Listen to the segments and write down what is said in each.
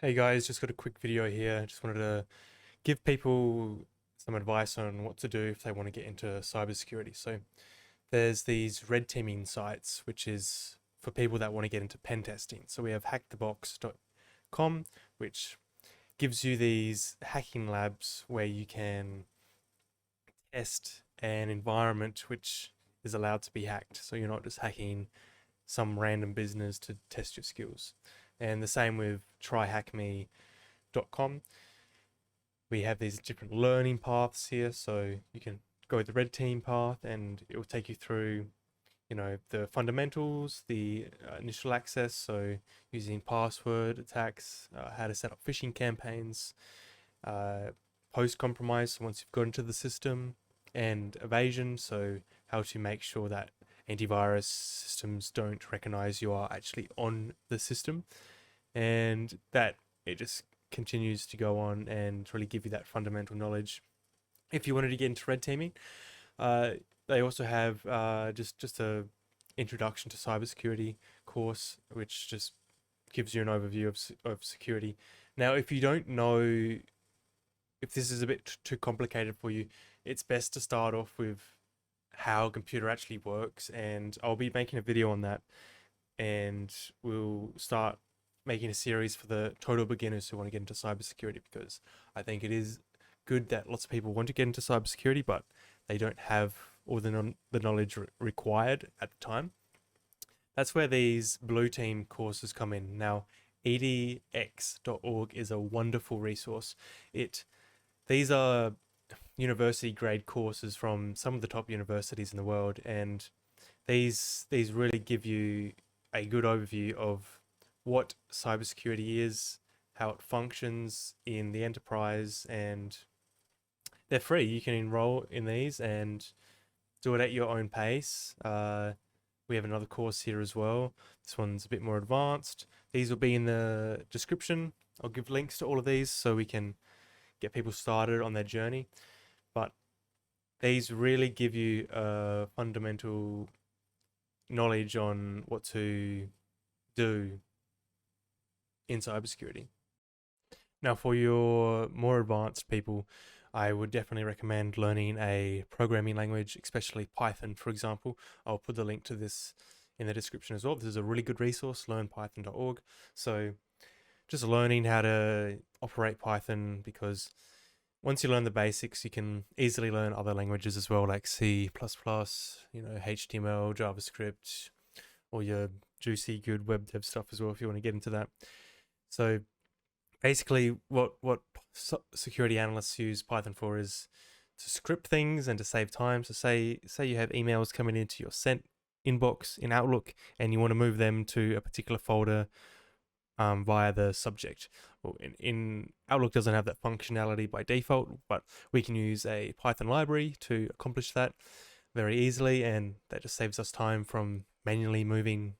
Hey guys, just got a quick video here. Just wanted to give people some advice on what to do if they want to get into cybersecurity. So there's these red teaming sites, which is for people that want to get into pen testing. So we have hackthebox.com, which gives you these hacking labs where you can test an environment which is allowed to be hacked. So you're not just hacking some random business to test your skills. And the same with tryhackme.com. We have these different learning paths here, so you can go the red team path and it will take you through the fundamentals, the initial access, so using password attacks, how to set up phishing campaigns, post compromise, so once you've got into the system, and evasion, so how to make sure that antivirus systems don't recognize you are actually on the system, and that it just continues to go on and really give you that fundamental knowledge. If you wanted to get into red teaming, they also have just a introduction to cybersecurity course, which just gives you an overview of security. Now, if you don't know, if this is a bit too complicated for you, it's best to start off with how a computer actually works, and I'll be making a video on that, and we'll start making a series for the total beginners who want to get into cybersecurity, because I think it is good that lots of people want to get into cybersecurity, but they don't have all the knowledge required at the time. That's where these blue team courses come in. Now, edx.org is a wonderful resource. These are university grade courses from some of the top universities in the world, and these really give you a good overview of what cybersecurity is, how it functions in the enterprise, and they're free. You can enroll in these and do it at your own pace. We have another course here as well. This one's a bit more advanced. These will be in the description. I'll give links to all of these so we can get people started on their journey. But these really give you a fundamental knowledge on what to do in cybersecurity. Now, for your more advanced people, I would definitely recommend learning a programming language, especially Python, for example. I'll put the link to this in the description as well. This is a really good resource, learnpython.org. So just learning how to operate Python, because once you learn the basics, you can easily learn other languages as well, like C++, HTML, JavaScript, or your juicy good web dev stuff as well, if you want to get into that. So basically, what security analysts use Python for is to script things and to save time. So say you have emails coming into your sent inbox in Outlook, and you want to move them to a particular folder via the subject. Well, in Outlook doesn't have that functionality by default, but we can use a Python library to accomplish that very easily, and that just saves us time from manually moving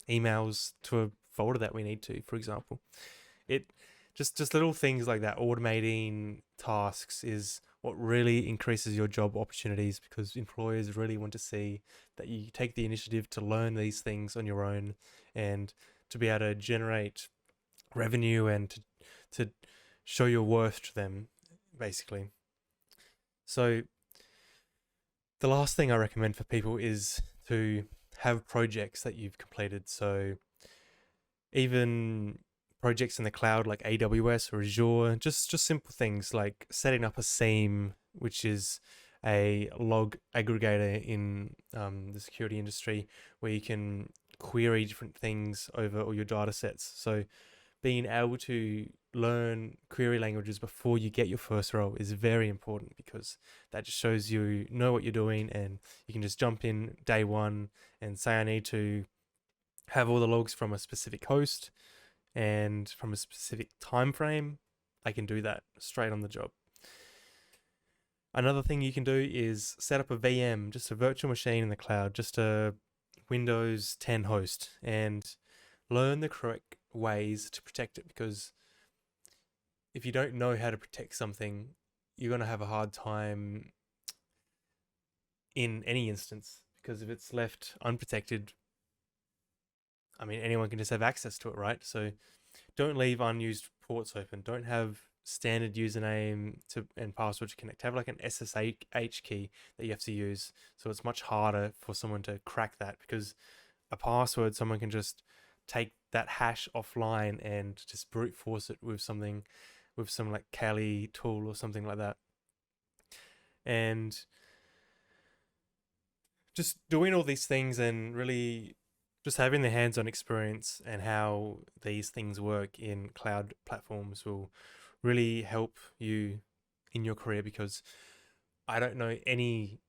emails to a folder that we need to, for example. It just little things like that, automating tasks, is what really increases your job opportunities, because employers really want to see that you take the initiative to learn these things on your own and to be able to generate revenue and to show your worth to them, basically. So the last thing I recommend for people is to have projects that you've completed. So even projects in the cloud like AWS or Azure, just simple things like setting up a SIEM, which is a log aggregator in the security industry, where you can query different things over all your data sets. So being able to learn query languages before you get your first role is very important, because that just shows you know what you're doing, and you can just jump in day one and say, I need to have all the logs from a specific host and from a specific time frame. I can do that straight on the job. Another thing you can do is set up a VM, just a virtual machine in the cloud, just a Windows 10 host, and learn the correct ways to protect it, because if you don't know how to protect something, you're going to have a hard time in any instance, because if it's left unprotected, I mean, anyone can just have access to it, right? So don't leave unused ports open. Don't have standard username and password to connect. Have like an SSH key that you have to use. So it's much harder for someone to crack that, because a password, someone can just take that hash offline and just brute force it with something, with some like Kali tool or something like that. And just doing all these things and really just having the hands-on experience and how these things work in cloud platforms will really help you in your career, because I don't know any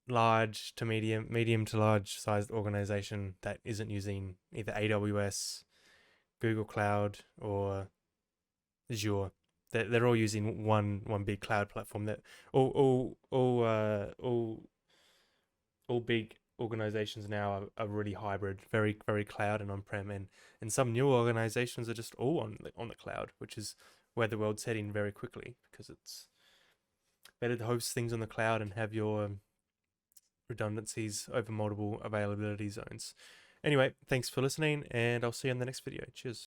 large to medium to large sized organization that isn't using either AWS, Google Cloud, or Azure. They're all using one big cloud platform. That all big organizations now are really hybrid, very cloud and on-prem, and some new organizations are just all on the cloud, which is where the world's heading very quickly, because it's better to host things on the cloud and have your redundancies over multiple availability zones. Anyway, thanks for listening, and I'll see you in the next video. Cheers.